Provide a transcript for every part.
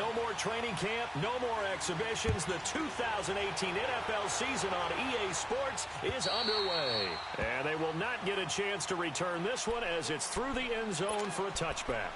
No more training camp, no more exhibitions. The 2018 NFL season on EA Sports is underway. And they will not get a chance to return this one as it's through the end zone for a touchback.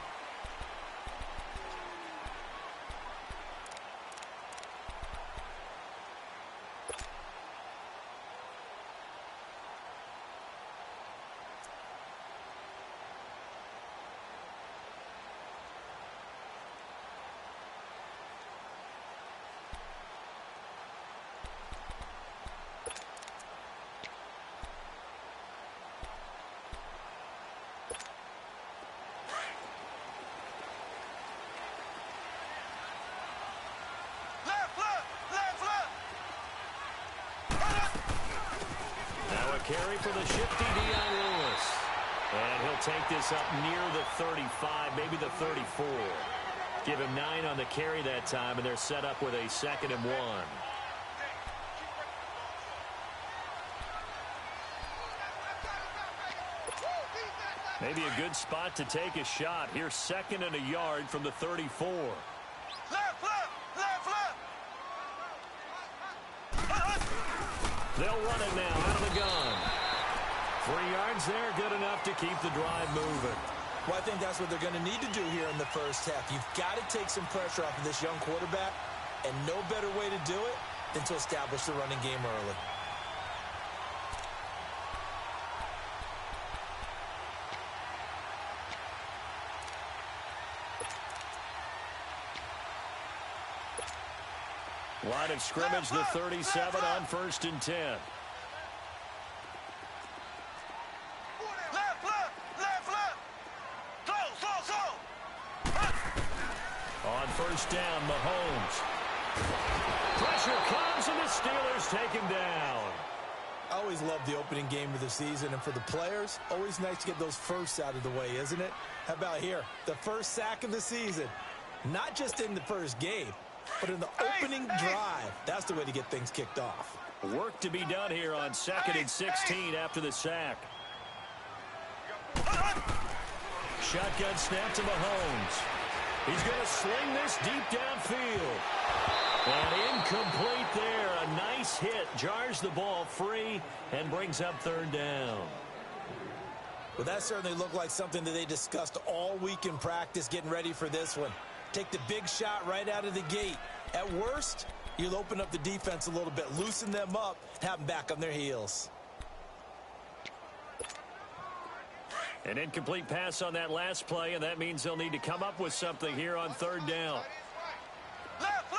Carry for the shifty Dion Lewis. And he'll take this up near the 35, maybe the 34. Give him 9 on the carry that time, and they're set up with a 2nd and 1. Maybe a good spot to take a shot. Here's 2nd and a yard from the 34. They'll run it now out of the gun. 3 yards there, good enough to keep the drive moving. Well, I think that's what they're going to need to do here in the first half. You've got to take some pressure off of this young quarterback, and no better way to do it than to establish the running game early. Line of scrimmage, the 37 on 1st and 10. On 1st down, Mahomes. Pressure comes, and the Steelers take him down. I always love the opening game of the season, and for the players, always nice to get those firsts out of the way, isn't it? How about here? The first sack of the season. Not just in the first game, but in the opening drive. That's the way to get things kicked off. Work to be done here on 2nd and 16 after the sack. Shotgun snap to Mahomes. He's going to sling this deep downfield. And incomplete there. A nice hit. Jars the ball free and brings up 3rd down. Well, that certainly looked like something that they discussed all week in practice getting ready for this one. Take the big shot right out of the gate. At worst, you'll open up the defense a little bit, loosen them up, have them back on their heels. An incomplete pass on that last play, and that means they'll need to come up with something here on 3rd down. Left.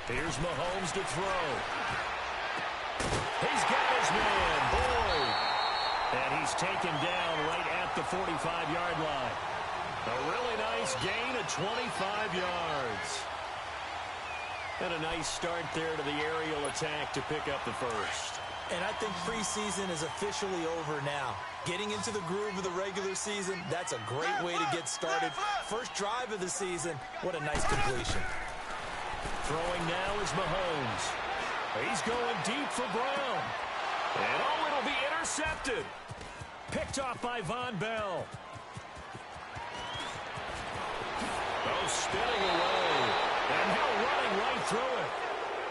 Here's Mahomes to throw. He's got his man, Boyd. And he's taken down right at the 45-yard line. A really nice gain of 25 yards. And a nice start there to the aerial attack to pick up the first. And I think preseason is officially over now. Getting into the groove of the regular season, that's a great way to get started. First drive of the season, what a nice completion. Throwing now is Mahomes. He's going deep for Brown. And oh, it'll be intercepted. Picked off by Von Bell. Oh, spinning away. And now running right through it.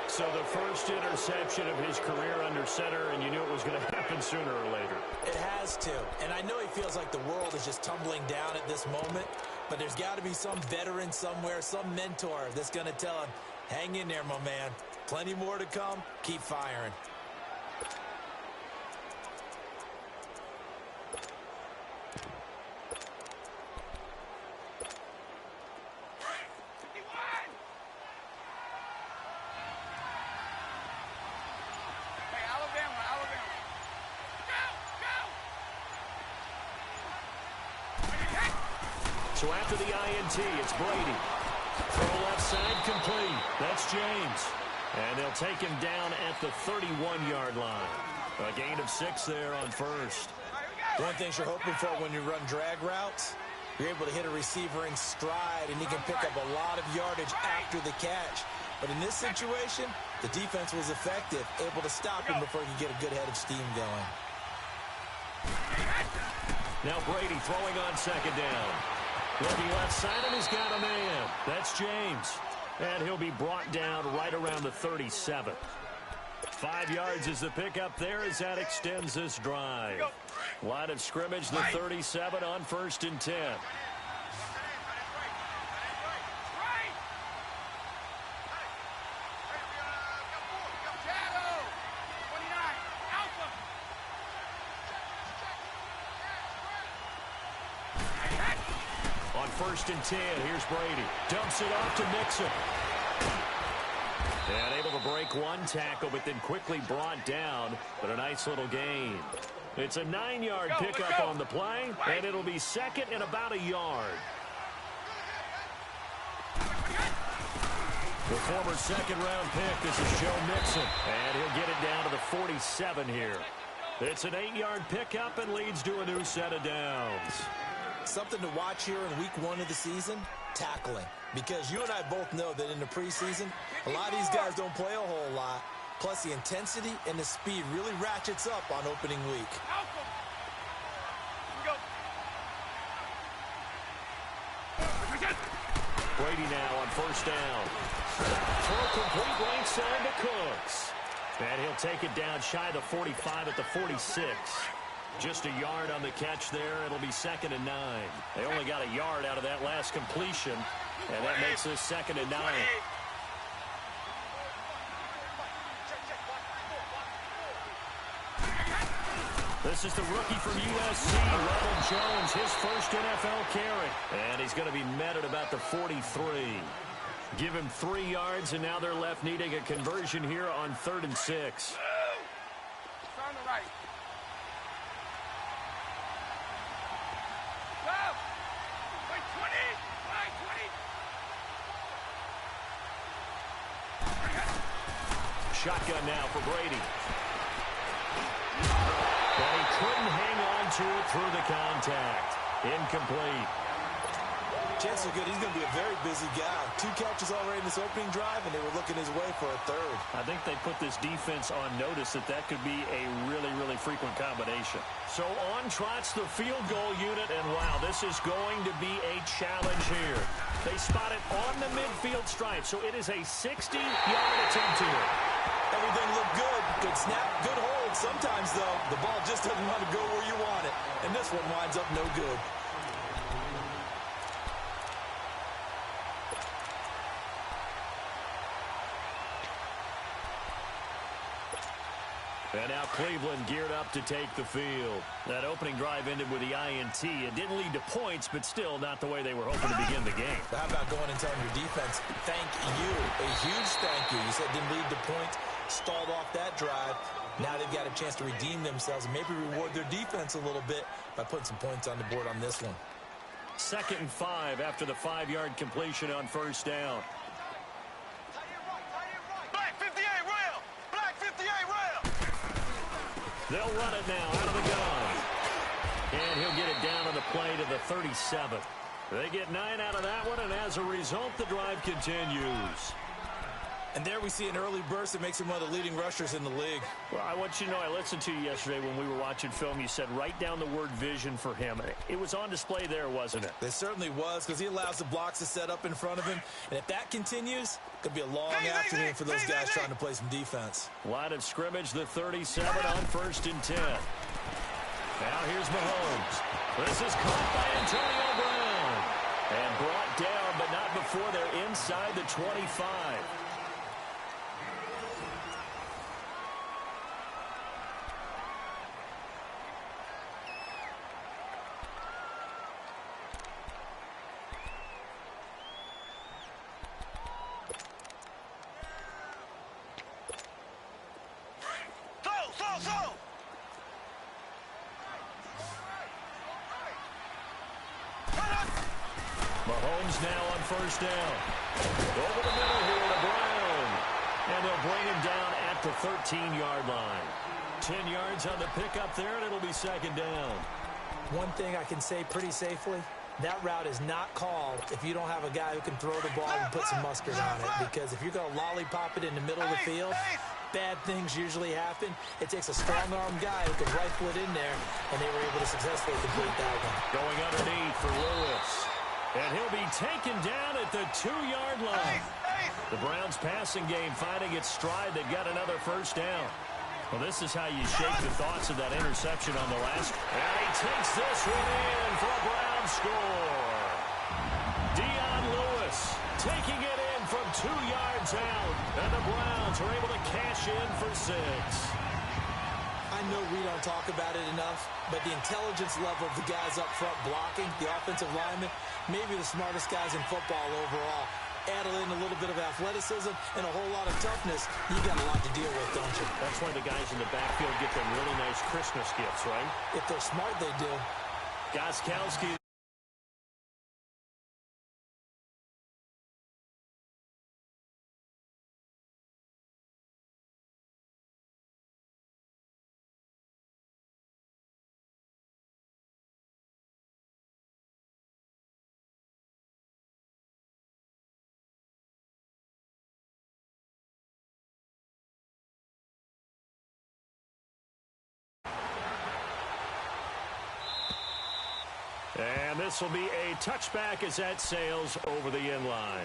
So the first interception of his career under center, and you knew it was going to happen sooner or later. It has to. And I know he feels like the world is just tumbling down at this moment, but there's got to be some veteran somewhere, some mentor that's going to tell him, hang in there, my man. Plenty more to come. Keep firing. So after the INT, it's Brady. Throw left side complete. That's James. And they'll take him down at the 31-yard line. A gain of 6 there on first. One thing you're hoping for when you run drag routes, you're able to hit a receiver in stride, and he can pick up a lot of yardage after the catch. But in this situation, the defense was effective, able to stop him before he could get a good head of steam going. Now Brady throwing on second down. Looking left side, and he's got a man. That's James. And he'll be brought down right around the 37. 5 yards is the pickup there as that extends this drive. Line of scrimmage, the 37 on 1st and 10. On 1st and 10, here's Brady. Dumps it off to Mixon. And able to break one tackle, but then quickly brought down. But a nice little gain. It's a 9-yard pickup on the play, and it'll be second and about a yard. The former second-round pick, this is Joe Mixon. And he'll get it down to the 47 here. It's an 8-yard pickup and leads to a new set of downs. Something to watch here in week 1 of the season, tackling. Because you and I both know that in the preseason, a lot of these guys don't play a whole lot. Plus, the intensity and the speed really ratchets up on opening week. Brady now on 1st down. Throw complete right side to Cooks. And he'll take it down shy of the 45 at the 46. Just a yard on the catch there. It'll be 2nd and 9. They only got a yard out of that last completion, and that makes this 2nd and 9. This is the rookie from USC, Ronald Jones, his first NFL carry. And he's going to be met at about the 43. Give him 3 yards, and now they're left needing a conversion here on 3rd and 6. On the right. Shotgun now for Brady. But he couldn't hang on to it through the contact. Incomplete. Chances are good he's going to be a very busy guy. 2 catches already in this opening drive, and they were looking his way for a 3rd. I think they put this defense on notice that that could be a really, really frequent combination. So on trots the field goal unit, and wow, this is going to be a challenge here. They spot it on the midfield stripe, so it is a 60-yard attempt here. Everything looked good. Good snap, good hold. Sometimes, though, the ball just doesn't want to go where you want it. And this one winds up no good. And now Cleveland geared up to take the field. That opening drive ended with the INT. It didn't lead to points, but still not the way they were hoping to begin the game. How about going and telling your defense, thank you, a huge thank you. You said didn't lead to points, stalled off that drive. Now they've got a chance to redeem themselves and maybe reward their defense a little bit by putting some points on the board on this one. 2nd and 5 after the 5-yard completion on 1st down. Black 58 rail! Black 58 rail! They'll run it now out of the gun. And he'll get it down on the play to the 37. They get 9 out of that one, and as a result, the drive continues. And there we see an early burst that makes him one of the leading rushers in the league. Well, I want you to know, I listened to you yesterday when we were watching film. You said write down the word vision for him. It was on display there, wasn't it? It certainly was, because he allows the blocks to set up in front of him. And if that continues, it could be a long afternoon for those guys trying to play some defense. Line of scrimmage, the 37 on 1st and 10. Now here's Mahomes. This is caught by Antonio Brown. And brought down, but not before they're inside the 25. Mahomes now on 1st down. Over the middle here to Brown. And they'll bring him down at the 13-yard line. 10 yards on the pickup there, and it'll be 2nd down. One thing I can say pretty safely, that route is not called if you don't have a guy who can throw the ball and put some mustard on it. Because if you're going to lollipop it in the middle of the field, bad things usually happen. It takes a strong-arm guy who can rifle it in there, and they were able to successfully complete that one. Going underneath for Lewis. And he'll be taken down at the 2-yard line. The Browns passing game finding its stride. They've got another first down. Well, this is how you shake the thoughts of that interception on the last. And he takes this one in for a Brown score. Dion Lewis taking it in from 2 yards out. And the Browns are able to cash in for 6. I know we don't talk about it enough, but the intelligence level of the guys up front blocking, the offensive linemen, maybe the smartest guys in football overall. Add in a little bit of athleticism and a whole lot of toughness, you got a lot to deal with, don't you? That's why the guys in the backfield get them really nice Christmas gifts, right? If they're smart, they do. Gostkowski. And this will be a touchback as that sails over the end line.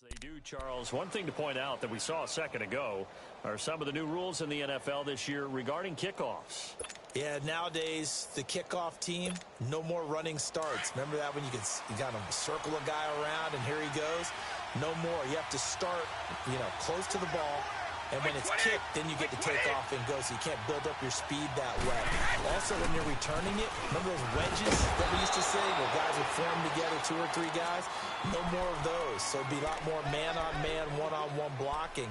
They do, Charles. One thing to point out that we saw a second ago are some of the new rules in the NFL this year regarding kickoffs. Yeah, nowadays, the kickoff team, no more running starts. Remember that when you got to circle a guy around and here he goes? No more. You have to start, close to the ball. And when it's kicked, then you get to take off and go, so you can't build up your speed that way. Also, when you're returning it, remember those wedges that we used to say where guys would form together, 2 or 3 guys? No more of those. So it'd be a lot more man-on-man, one-on-one blocking.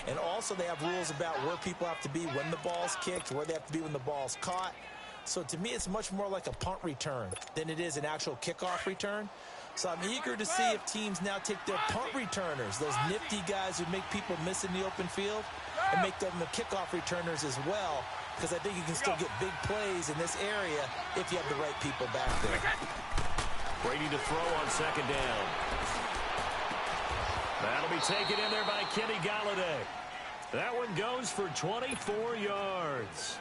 And also, they have rules about where people have to be when the ball's kicked, where they have to be when the ball's caught. So to me, it's much more like a punt return than it is an actual kickoff return. So I'm eager to see if teams now take their punt returners, those nifty guys who make people miss in the open field, and make them the kickoff returners as well, because I think you can still get big plays in this area if you have the right people back there. Brady to throw on second down. That'll be taken in there by Kenny Golladay. That one goes for 24 yards.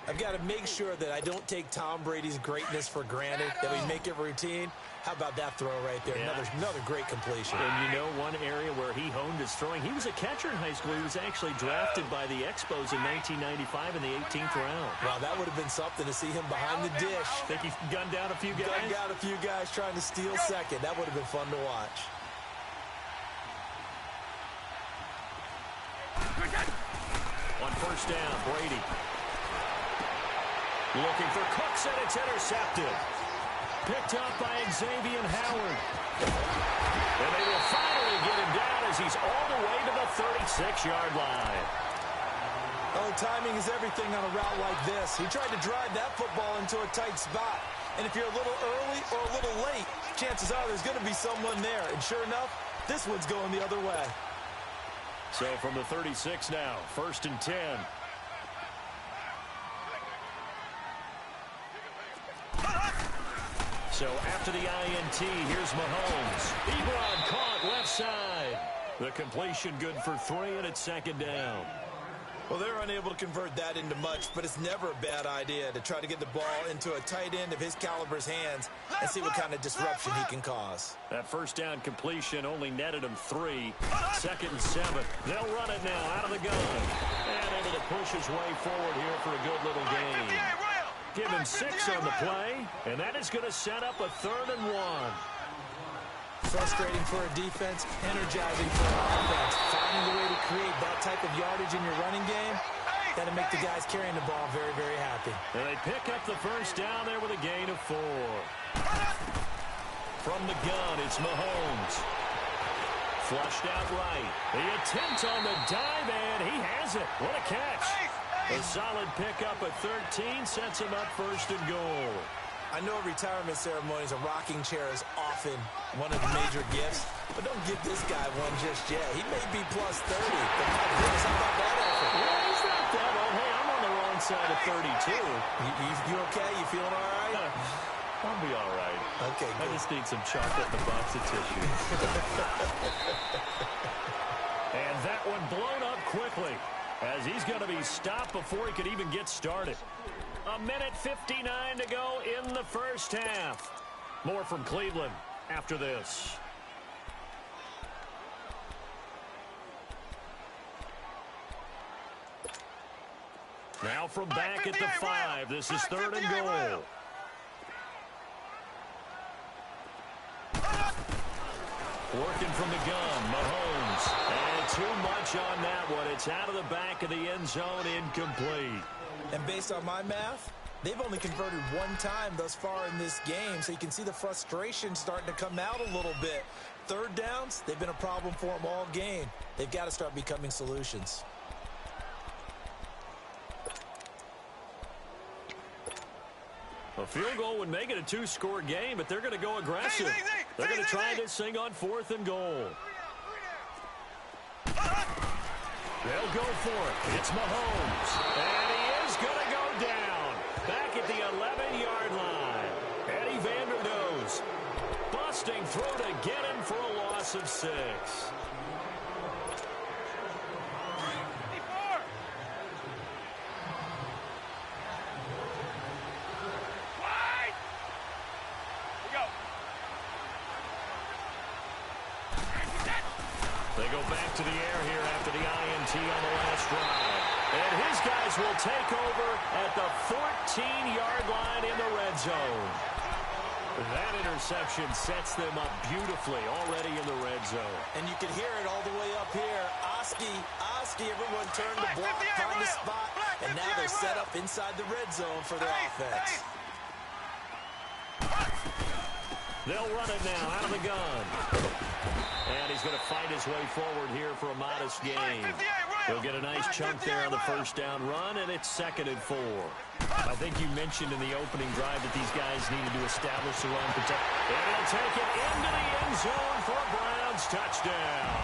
I've got to make sure that I don't take Tom Brady's greatness for granted, that we make it routine. How about that throw right there? Yeah. Another great completion. And one area where he honed his throwing, he was a catcher in high school. He was actually drafted by the Expos in 1995 in the 18th round. Wow, that would have been something to see him behind the dish. Think he gunned down a few guys? Gunned down a few guys trying to steal second. That would have been fun to watch. On first down, Brady. Looking for Cooks, and it's intercepted. Picked up by Xavier Howard. And they will finally get him down as he's all the way to the 36-yard line. Oh, timing is everything on a route like this. He tried to drive that football into a tight spot. And if you're a little early or a little late, chances are there's going to be someone there. And sure enough, this one's going the other way. So from the 36 now, 1st and 10. So after the INT, here's Mahomes. Ebron caught left side. The completion good for 3, and it's second down. Well, they're unable to convert that into much, but it's never a bad idea to try to get the ball into a tight end of his caliber's hands and see what kind of disruption he can cause. That first down completion only netted him 3. 2nd and 7. They'll run it now out of the gun. And able to push his way forward here for a good little gain. Give him 6 on the play, and that is going to set up a 3rd and 1. Frustrating for a defense, energizing for an offense. Finding a way to create that type of yardage in your running game, that'll make the guys carrying the ball very, very happy. And they pick up the first down there with a gain of 4. From the gun, it's Mahomes. Flushed out right. The attempt on the dive, and he has it. What a catch. A solid pickup at 13 sets him up first and goal. I know at retirement ceremonies, a rocking chair is often one of the major gifts, but don't give this guy one just yet. He may be plus 30, but my goodness, how about that effort? Yeah, he's not that old. Hey, I'm on the wrong side of 32. You okay? You feeling all right? I'll be all right. Okay, good. I just need some chocolate and a box of tissue. And that one blown up quickly as he's going to be stopped before he could even get started. A minute 59 to go in the first half. More from Cleveland after this. Now from back at the 5. This is third and goal. Working from the gun, Mahomes. And too much on that one. It's out of the back of the end zone, incomplete. And based on my math, they've only converted one time thus far in this game, so you can see the frustration starting to come out a little bit. Third downs, they've been a problem for them all game. They've got to start becoming solutions. A field goal would make it a 2-score game, but they're going to go aggressive. They're going to try this thing on 4th and goal. They'll go for it. It's Mahomes. And he is going to go down. Back at the 11-yard line. Eddie Vanderdoes busting through to get him for a loss of 6. They go back to the air here after the INT on the last drive. And his guys will take over at the 14-yard line in the red zone. That interception sets them up beautifully already in the red zone. And you can hear it all the way up here. Oski, everyone turned to block, find the spot, and now they're set up inside the red zone for their offense. They'll run it now out of the gun. And he's going to fight his way forward here for a modest gain. He'll get a nice chunk there on the first down run, and it's 2nd and 4. I think you mentioned in the opening drive that these guys needed to establish the run protect. And he'll take it into the end zone for a Browns touchdown.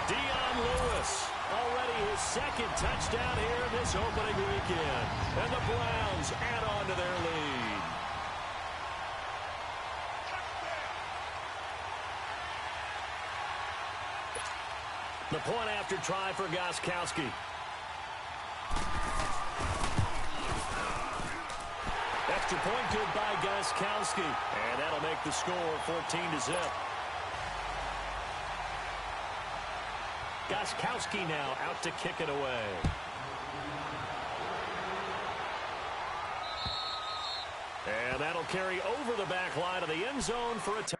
Dion Lewis, already his 2nd touchdown here this opening weekend. And the Browns add on to their lead. The point after try for Gostkowski. Extra point good by Gostkowski. And that'll make the score 14-0. Gostkowski now out to kick it away. And that'll carry over the back line of the end zone for a touchdown.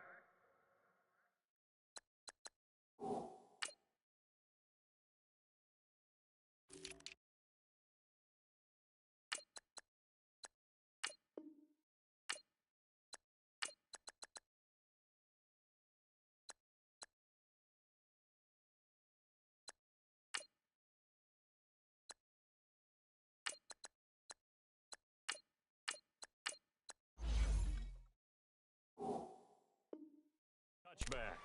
Touchback.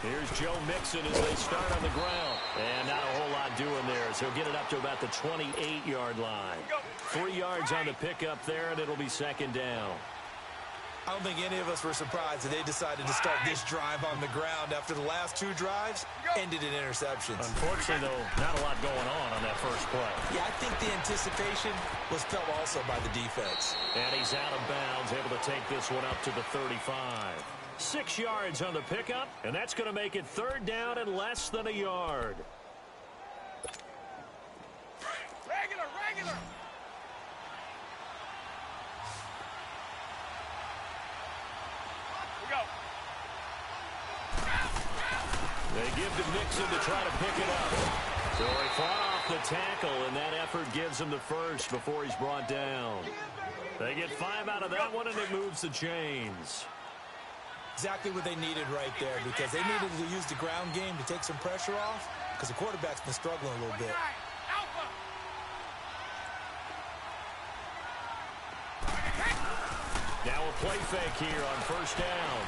Here's Joe Mixon as they start on the ground. And not a whole lot doing there, so he'll get it up to about the 28-yard line. 3 yards on the pickup there, and it'll be 2nd down. I don't think any of us were surprised that they decided to start this drive on the ground after the last 2 drives ended in interceptions. Unfortunately, though, not a lot going on that first play. Yeah, I think the anticipation was felt also by the defense. And he's out of bounds, able to take this one up to the 35. 6 yards on the pickup, and that's going to make it 3rd down and less than a yard. Regular. They give to Mixon to try to pick it up. So he fought off the tackle, and that effort gives him the first before he's brought down. They get 5 out of that one, and it moves the chains. Exactly what they needed right there, because they needed to use the ground game to take some pressure off, because the quarterback's been struggling a little bit. Now a play fake here on 1st down.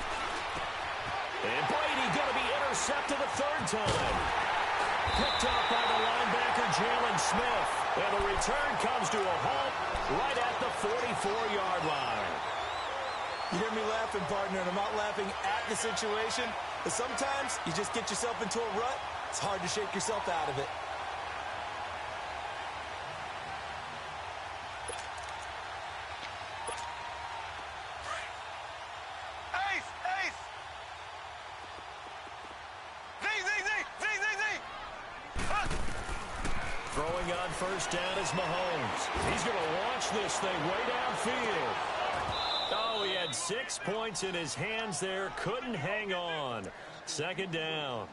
And Brady going to be intercepted a 3rd time. Picked up by the linebacker, Jalen Smith. And the return comes to a halt right at the 44-yard line. You hear me laughing, partner, and I'm not laughing at the situation, but sometimes you just get yourself into a rut. It's hard to shake yourself out of it. Throwing on 1st down is Mahomes. He's going to launch this thing way downfield. Oh, he had 6 points in his hands there. Couldn't hang on. 2nd down.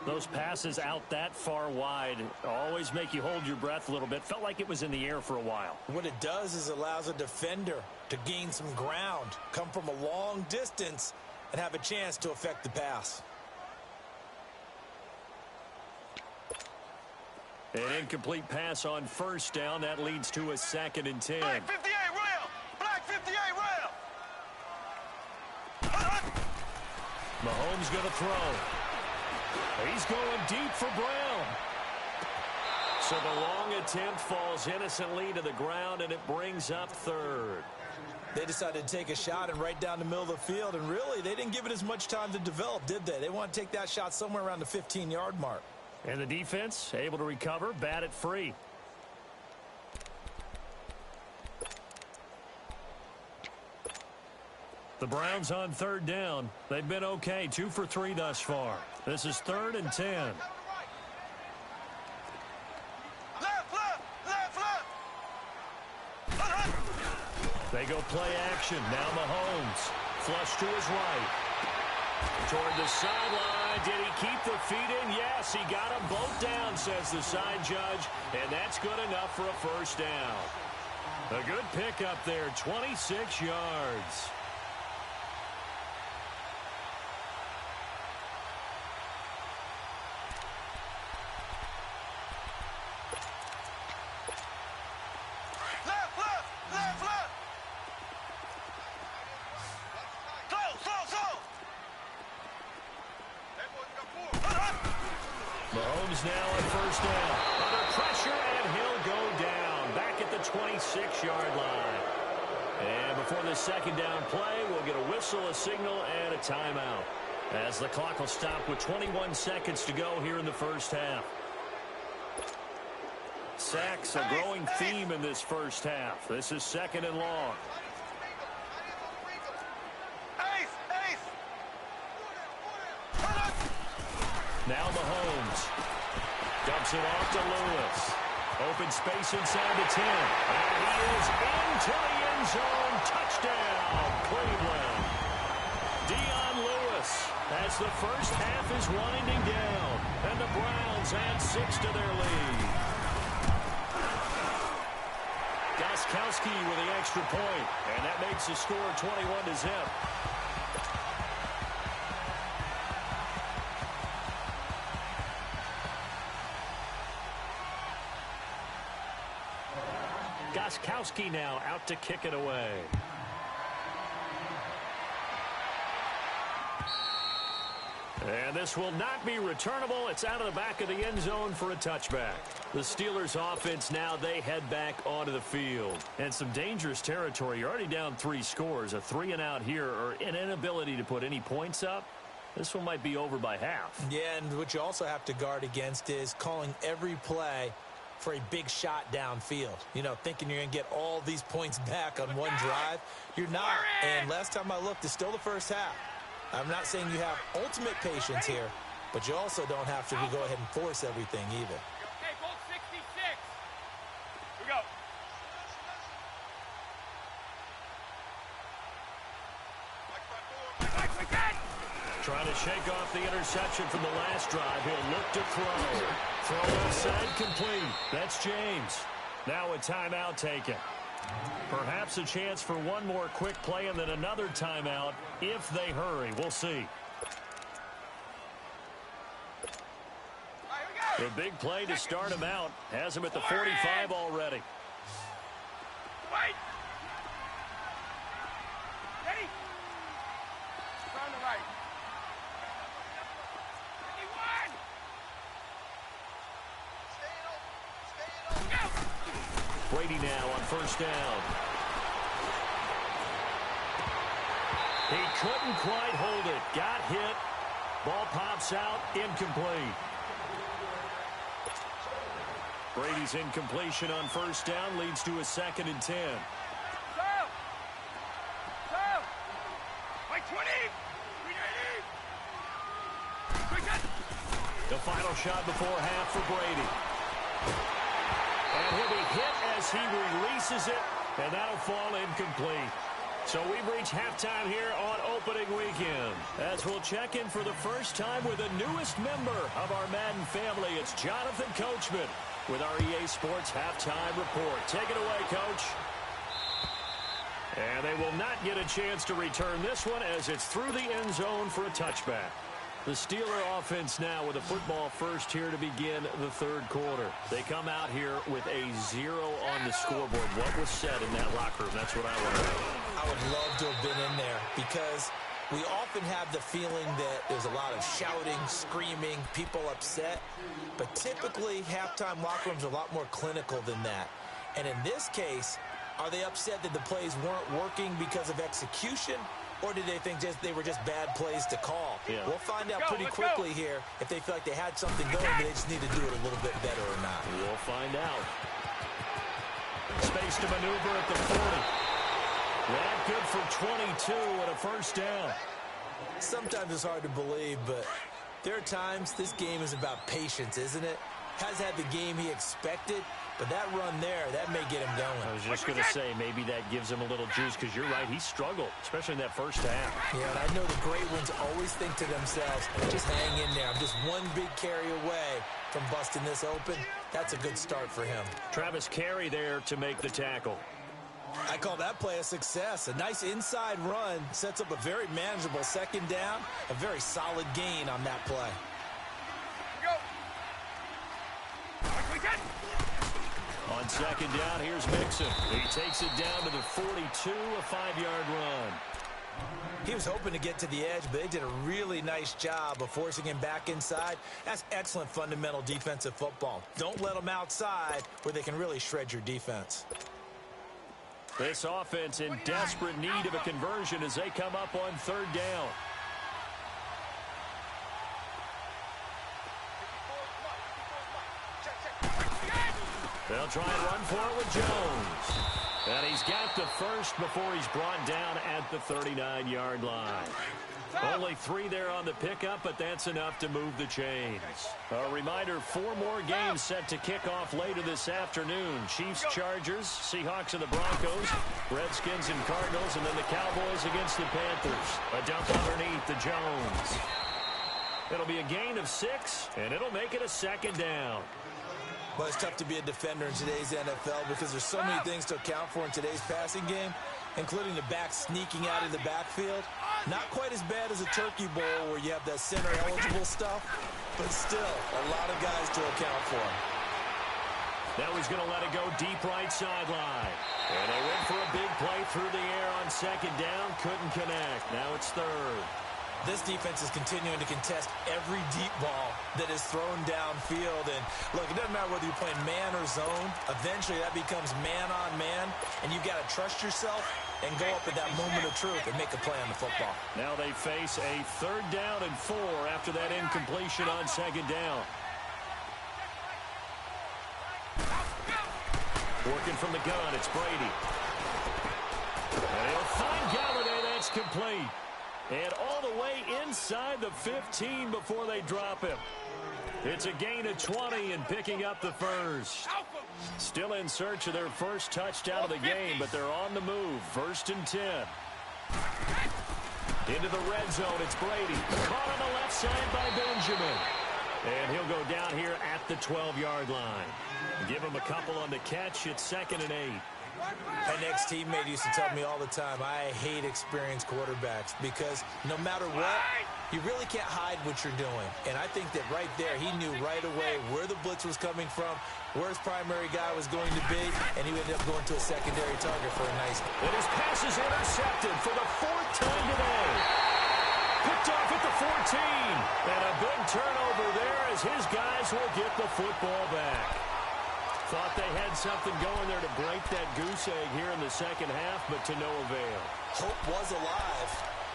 Those passes out that far wide always make you hold your breath a little bit. Felt like it was in the air for a while. What it does is allows a defender to gain some ground, come from a long distance, and have a chance to affect the pass. An incomplete pass on 1st down. That leads to a 2nd and 10. Black 58 rail. Black 58 rail. Mahomes going to throw. He's going deep for Brown. So the long attempt falls innocently to the ground, and it brings up 3rd. They decided to take a shot and right down the middle of the field, and really, they didn't give it as much time to develop, did they? They want to take that shot somewhere around the 15-yard mark. And the defense able to recover, bat it free. The Browns on 3rd down. They've been okay, 2 for 3 thus far. This is 3rd and 10. Left. They go play action. Now Mahomes. Flush to his right. Toward the sideline. Did he keep the feet in? Yes, he got them both down, says the side judge. And that's good enough for a 1st down. A good pickup there, 26 yards. Mahomes now on 1st down. Under pressure, and he'll go down. Back at the 26-yard line. And before the 2nd down play, we'll get a whistle, a signal, and a timeout. As the clock will stop with 21 seconds to go here in the 1st half. Sacks, a growing theme in this 1st half. This is 2nd and long. Now Mahomes dumps it off to Lewis. Open space inside the 10. And he is into the end zone. Touchdown, Cleveland. Dion Lewis as the 1st half is winding down. And the Browns add 6 to their lead. Gostkowski with the extra point. And that makes the score 21-0. Gostkowski now out to kick it away. And this will not be returnable. It's out of the back of the end zone for a touchback. The Steelers offense now, they head back onto the field. And some dangerous territory. You're already down 3 scores. A 3-and-out here or an inability to put any points up. This one might be over by half. Yeah, and what you also have to guard against is calling every play for a big shot downfield. You know, thinking you're going to get all these points back on one drive. You're not. And last time I looked, it's still the first half. I'm not saying you have ultimate patience here, but you also don't have to go ahead and force everything either. Okay, Bolt 66. We go. Trying to shake off the interception from the last drive. He'll look to throw. Throw outside, complete. That's James. Now a timeout taken. Perhaps a chance for one more quick play and then another timeout if they hurry. We'll see. The big play to start him out. Has him at the 45 already. Wait. Ready? On the right. 51. Brady now on first down. He couldn't quite hold it. Got hit. Ball pops out. Incomplete. Brady's incompletion on first down leads to a 2nd and 10. Like 20. The final shot before half for Brady. And he'll be hit as he releases it, and that'll fall incomplete. So we've reached halftime here on opening weekend. As we'll check in for the first time with the newest member of our Madden family, it's Jonathan Coachman with our EA Sports Halftime Report. Take it away, Coach. And they will not get a chance to return this one as it's through the end zone for a touchback. The Steeler offense now with a football first here to begin the third quarter. They come out here with a 0 on the scoreboard. What was said in that locker room? That's what I want to know. I would love to have been in there because we often have the feeling that there's a lot of shouting, screaming, people upset. But typically, halftime locker rooms are a lot more clinical than that. And in this case, are they upset that the plays weren't working because of execution? Or did they think they were just bad plays to call? Yeah. We'll find out pretty quickly here if they feel like they had something going, but they just need to do it a little bit better or not. We'll find out. Space to maneuver at the 40. That good for 22 and a first down. Sometimes it's hard to believe, but there are times this game is about patience, isn't it? Has had the game he expected, but that run there, that may get him going. I was just going to say, maybe that gives him a little juice, because you're right, he struggled, especially in that first half. Yeah, and I know the great ones always think to themselves, just hang in there. I'm just one big carry away from busting this open. That's a good start for him. Travis Carey there to make the tackle. I call that play a success. A nice inside run sets up a very manageable second down, a very solid gain on that play. On second down, here's Mixon. He takes it down to the 42, a 5-yard run. He was hoping to get to the edge, but they did a really nice job of forcing him back inside. That's excellent fundamental defensive football. Don't let them outside where they can really shred your defense. This offense in desperate need of a conversion as they come up on third down. They'll try and run for it with Jones. And he's got the first before he's brought down at the 39-yard line. Only 3 there on the pickup, but that's enough to move the chains. A reminder, 4 more games set to kick off later this afternoon. Chiefs, Chargers, Seahawks and the Broncos, Redskins and Cardinals, and then the Cowboys against the Panthers. A dump underneath to Jones. It'll be a gain of 6, and it'll make it a second down. Well, it's tough to be a defender in today's NFL because there's so many things to account for in today's passing game, including the back sneaking out of the backfield. Not quite as bad as a turkey bowl where you have that center-eligible stuff, but still a lot of guys to account for. Now he's going to let it go deep right sideline. And they went for a big play through the air on second down. Couldn't connect. Now it's third. This defense is continuing to contest every deep ball that is thrown downfield. And, look, it doesn't matter whether you're playing man or zone. Eventually, that becomes man on man, and you've got to trust yourself and go up at that moment of truth and make a play on the football. Now they face a 3rd down and 4 after that incompletion on 2nd down. Working from the gun, it's Brady. And he'll find Galladay. That's complete. And all the way inside the 15 before they drop him. It's a gain of 20 and picking up the first. Still in search of their first touchdown of the game, but they're on the move. 1st and 10. Into the red zone, it's Brady. Caught on the left side by Benjamin. And he'll go down here at the 12-yard line. Give him a couple on the catch. It's 2nd and 8. An ex-teammate used to tell me all the time, I hate experienced quarterbacks because no matter what, you really can't hide what you're doing. And I think that right there, he knew right away where the blitz was coming from, where his primary guy was going to be, and he ended up going to a secondary target for a nice. And his pass is intercepted for the 4th time today. Picked off at the 14. And a big turnover there as his guys will get the football back. Thought they had something going there to break that goose egg here in the second half, but to no avail. Hope was alive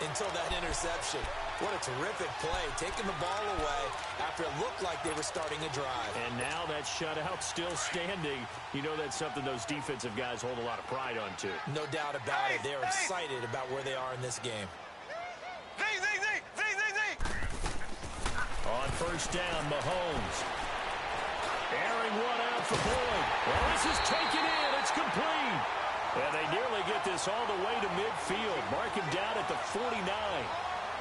until that interception. What a terrific play, taking the ball away after it looked like they were starting a drive. And now that shutout still standing. You know that's something those defensive guys hold a lot of pride on, too. No doubt about it. They're excited about where they are in this game. On 1st down, Mahomes. Airing one out for Boyd. Well, this is taken in. It's complete. And they nearly get this all the way to midfield. Mark him down at the 49.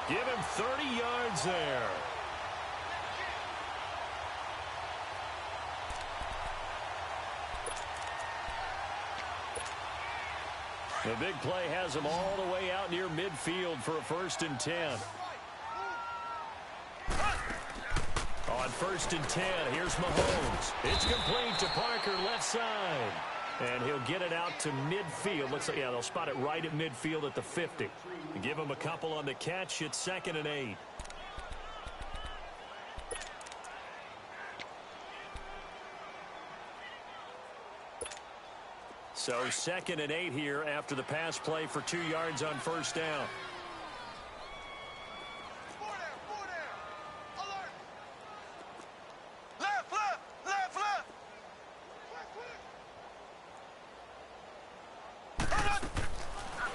Give him 30 yards there. The big play has him all the way out near midfield for a 1st and 10. On 1st and 10, here's Mahomes. It's complete to Parker, left side. And he'll get it out to midfield. Looks like, yeah, they'll spot it right at midfield at the 50. Give him a couple on the catch. It's 2nd and 8. So 2nd and 8 here after the pass play for 2 yards on 1st down.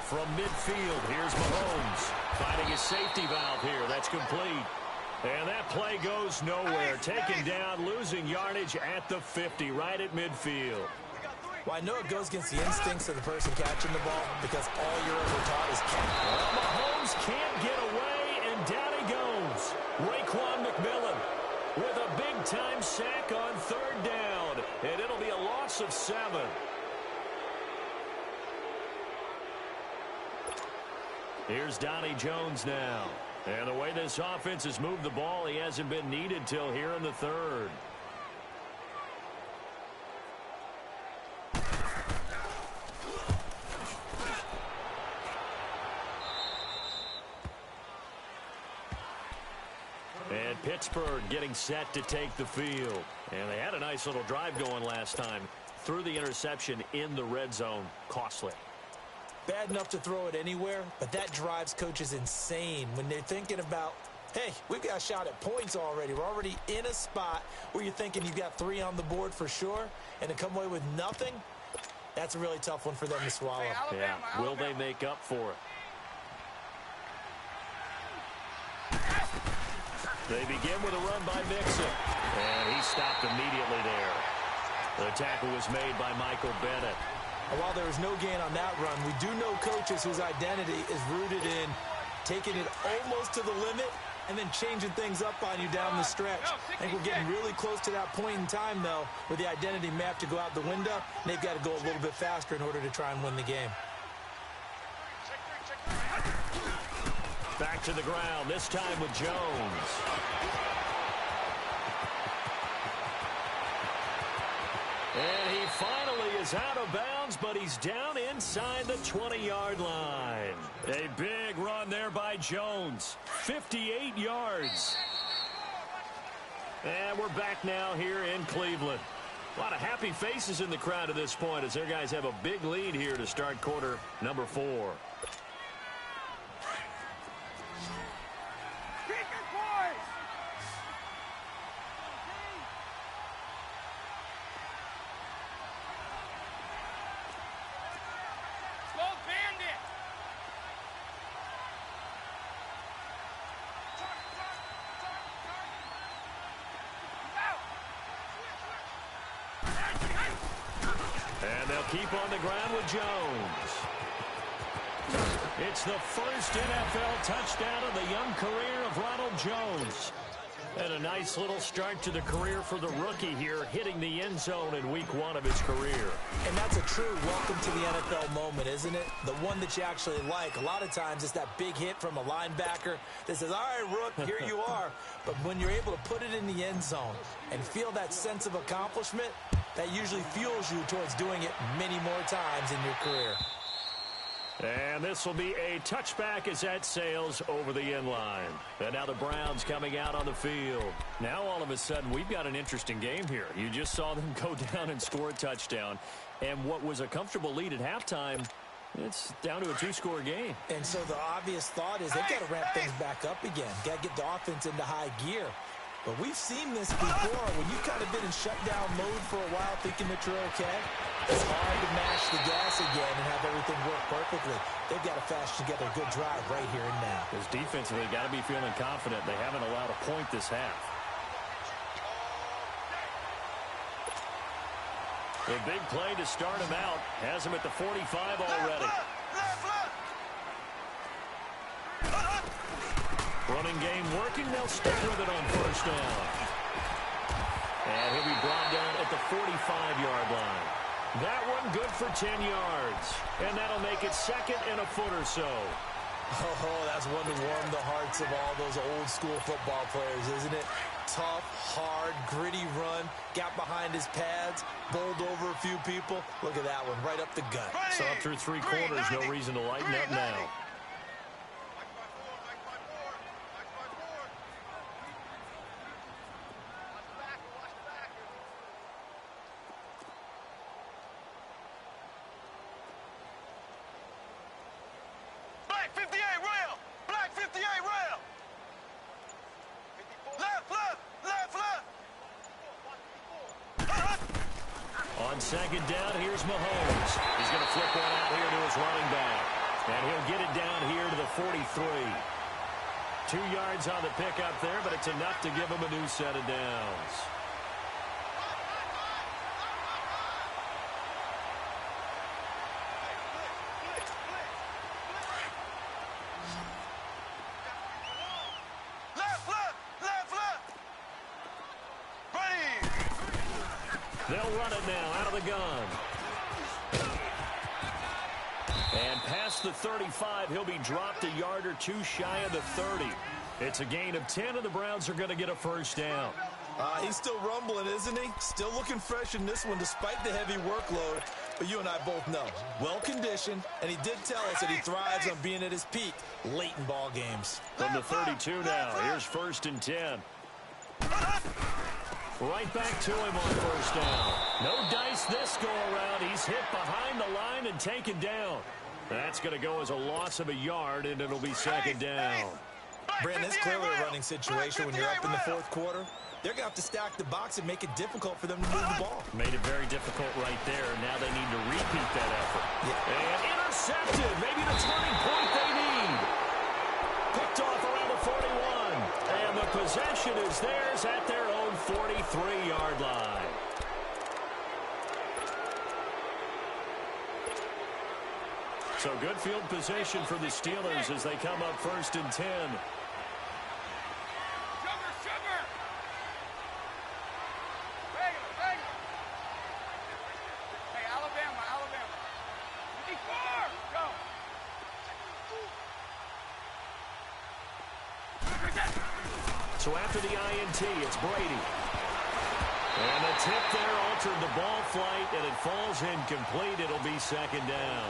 From midfield, here's Mahomes. Finding his safety valve here. That's complete. And that play goes nowhere. Taken down, losing yardage at the 50, right at midfield. Well, I know it goes against the instincts of the person catching the ball because all you're ever taught is catch. Well, Mahomes can't get away, and down he goes. Raekwon McMillan with a big-time sack on 3rd down, and it'll be a loss of 7. Here's Donnie Jones now. And the way this offense has moved the ball, he hasn't been needed till here in the 3rd. And Pittsburgh getting set to take the field. And they had a nice little drive going last time. Threw the interception in the red zone. Costly. Bad enough to throw it anywhere, but that drives coaches insane when they're thinking about, hey, we've got a shot at points already. We're already in a spot where you're thinking you've got 3 on the board for sure, and to come away with nothing, that's a really tough one for them to swallow. Hey, Alabama, yeah, will they make up for it? They begin with a run by Mixon, and he stopped immediately there. The tackle was made by Michael Bennett. And while there was no gain on that run, we do know coaches whose identity is rooted in taking it almost to the limit and then changing things up on you down the stretch. I think we're getting really close to that point in time, though, where the identity may have to go out the window, and they've got to go a little bit faster in order to try and win the game. Back to the ground, this time with Jones. And he finally is out of bounds, but he's down inside the 20-yard line. A big run there by by Jones. 58 yards. And we're back now here in Cleveland. A lot of happy faces in the crowd at this point as their guys have a big lead here to start quarter number 4. And they'll keep on the ground with Jones. It's the first NFL touchdown of the young career of Ronald Jones. And a nice little start to the career for the rookie here, hitting the end zone in week 1 of his career. And that's a true welcome to the NFL moment, isn't it? The one that you actually like. A lot of times it's that big hit from a linebacker that says, all right, Rook, here you are. But when you're able to put it in the end zone and feel that sense of accomplishment, that usually fuels you towards doing it many more times in your career. And this will be a touchback as that sails over the end line. And now the Browns coming out on the field. Now all of a sudden we've got an interesting game here. You just saw them go down and score a touchdown. And what was a comfortable lead at halftime, it's down to a 2-score game. And so the obvious thought is they've got to ramp things back up again. Got to get the offense into high gear. But we've seen this before when you've kind of been in shutdown mode for a while thinking that you're okay. It's hard to mash the gas again and have everything work perfectly. They've got to fashion together a good drive right here and now. Because defensively, got to be feeling confident. They haven't allowed a point this half. The big play to start him out has him at the 45 already. Running game working. They'll stick with it on first down. And he'll be brought down at the 45-yard line. That one good for 10 yards. And that'll make it second and a foot or so. Oh, that's one to warm the hearts of all those old-school football players, isn't it? Tough, hard, gritty run. Got behind his pads, bowled over a few people. Look at that one, right up the gut. So up through 3 quarters, no reason to lighten up now. On second down, here's Mahomes. He's going to flip one out here to his running back. And he'll get it down here to the 43. 2 yards on the pickup there, but it's enough to give him a new set of downs. They'll run it now out of the gun. And past the 35, he'll be dropped a yard or 2 shy of the 30. It's a gain of 10, and the Browns are going to get a first down. He's still rumbling, isn't he? Still looking fresh in this one despite the heavy workload. But you and I both know, well-conditioned, and he did tell us that he thrives on being at his peak late in ball games. From the 32 now, here's first and 10. Right back to him on first down. No dice this go-around. He's hit behind the line and taken down. That's going to go as a loss of a yard, and it'll be second down. Brandon, it's clearly a running situation when you're up in the 4th quarter. They're going to have to stack the box and make it difficult for them to move the ball. Made it very difficult right there. Now they need to repeat that effort. Yeah. And intercepted. Maybe the turning point they need. Picked off around the 41. And the possession is theirs at their own 43-yard line. So good field position for the Steelers as they come up first and 10. So after the INT, it's Brady. And the tip there altered the ball flight, and it falls incomplete. It'll be second down.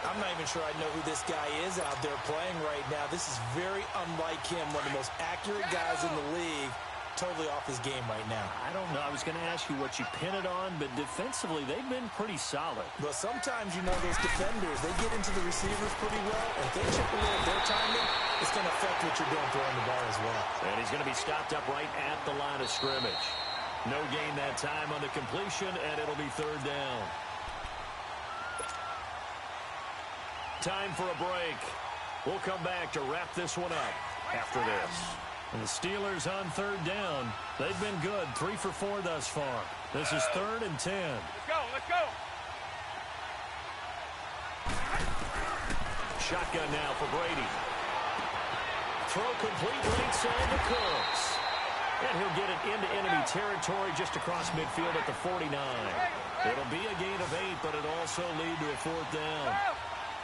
I'm not even sure I know who this guy is out there playing right now. This is very unlike him, one of the most accurate guys in the league. Totally off his game right now. I don't know. I was going to ask you what you pin it on, but defensively, they've been pretty solid. But sometimes, you know, those defenders, they get into the receivers pretty well. And if they chip away at their timing, it's going to affect what you're doing throwing the ball as well. And he's going to be stopped up right at the line of scrimmage. No gain that time on the completion, and it'll be third down. Time for a break. We'll come back to wrap this one up after this. And the Steelers on third down. They've been good, 3 for 4 thus far. This is 3rd and 10. Let's go, let's go. Shotgun now for Brady. Throw complete right side to Cooks. And he'll get it into enemy territory just across midfield at the 49. It'll be a gain of 8, but it'll also lead to a 4th down.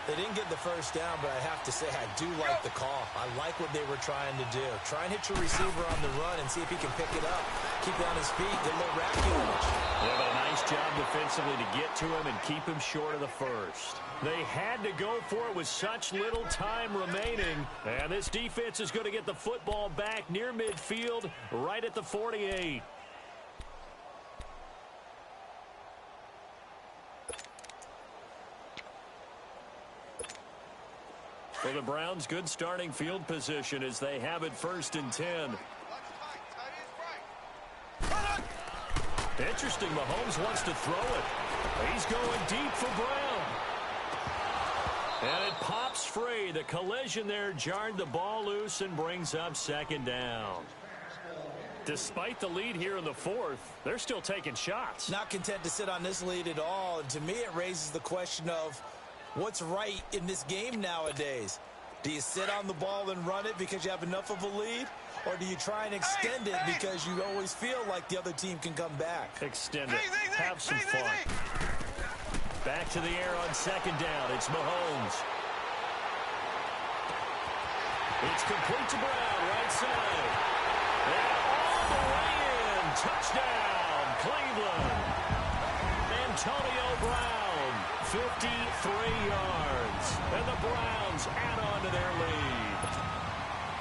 They didn't get the first down, but I have to say I do like the call. I like what they were trying to do. Try and hit your receiver on the run and see if he can pick it up. Keep it on his feet, get a little rack usage. Yeah, but a nice job defensively to get to him and keep him short of the first. They had to go for it with such little time remaining. And this defense is going to get the football back near midfield, right at the 48. For the Browns, good starting field position as they have it 1st and 10. Interesting, Mahomes wants to throw it. He's going deep for Brown. And it pops free. The collision there jarred the ball loose and brings up 2nd down. Despite the lead here in the 4th, they're still taking shots. Not content to sit on this lead at all. And to me, it raises the question of what's right in this game nowadays? Do you sit on the ball and run it because you have enough of a lead? Or do you try and extend it because you always feel like the other team can come back? Extend it. Have some fun. Back to the air on 2nd down. It's Mahomes. It's complete to Brown, right side. And all the way in. Touchdown, Cleveland. Antonio Brown, 53 yards. And the Browns add on to their lead.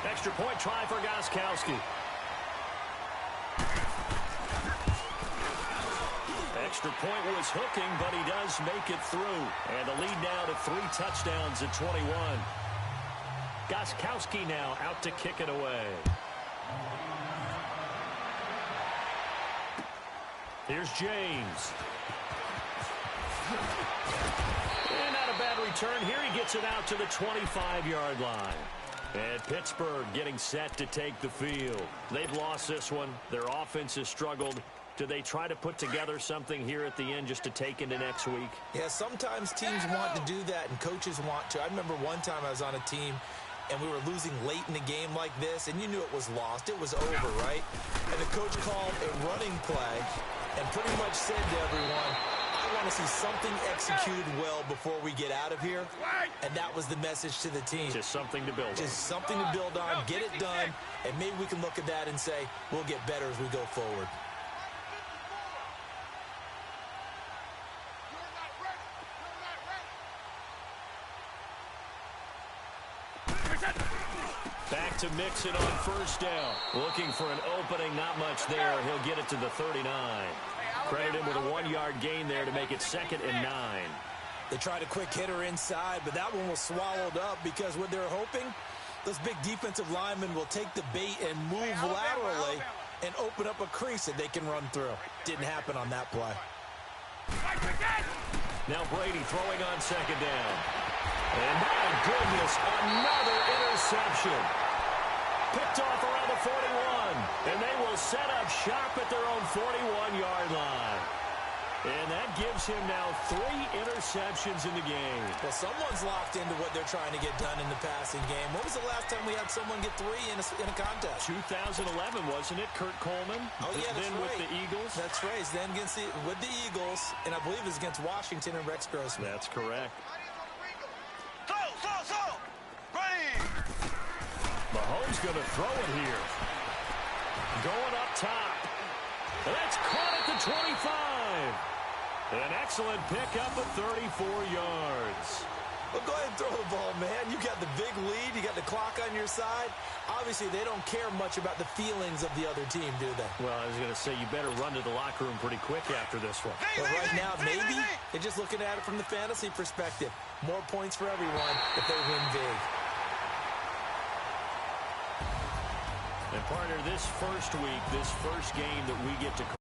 Extra point try for Gostkowski. Extra point was hooking, but he does make it through. And the lead now to 3 touchdowns at 21. Gostkowski now out to kick it away. Here's James. And not a bad return here. He gets it out to the 25-yard line. And Pittsburgh getting set to take the field. They've lost this one. Their offense has struggled. Do they try to put together something here at the end just to take into next week? Yeah, sometimes teams want to do that and coaches want to. I remember one time I was on a team and we were losing late in the game like this, and you knew it was lost. It was over, right? And the coach called a running play and pretty much said to everyone, I want to see something executed well before we get out of here. And that was the message to the team. Just something to build on. Just something to build on, get it done, and maybe we can look at that and say, we'll get better as we go forward. Back to Mixon on 1st down. Looking for an opening, not much there. He'll get it to the 39. Credit him with a 1-yard gain there to make it 2nd and 9. They tried a quick hitter inside, but that one was swallowed up because what they're hoping, those big defensive linemen will take the bait and move laterally and open up a crease that they can run through. Didn't happen on that play. Now Brady throwing on 2nd down. And my goodness, another interception. Picked off around the 41. And they will set up shop at their own 41-yard line. And that gives him now 3 interceptions in the game. Well, someone's locked into what they're trying to get done in the passing game. When was the last time we had someone get 3 in a contest? 2011, wasn't it? Kurt Coleman. Oh, yeah, that's then right. with the Eagles. That's right. Then with the Eagles, and I believe it's against Washington and Rex Grossman. That's correct. Ready! Mahomes going to throw it here. Going up top. And that's caught at the 25. An excellent pickup of 34 yards. Well, go ahead and throw the ball, man. You got the big lead. You got the clock on your side. Obviously, they don't care much about the feelings of the other team, do they? Well, I was going to say, you better run to the locker room pretty quick after this one. But right now, maybe they're just looking at it from the fantasy perspective. More points for everyone if they win big. And partner, this first week, this first game that we get to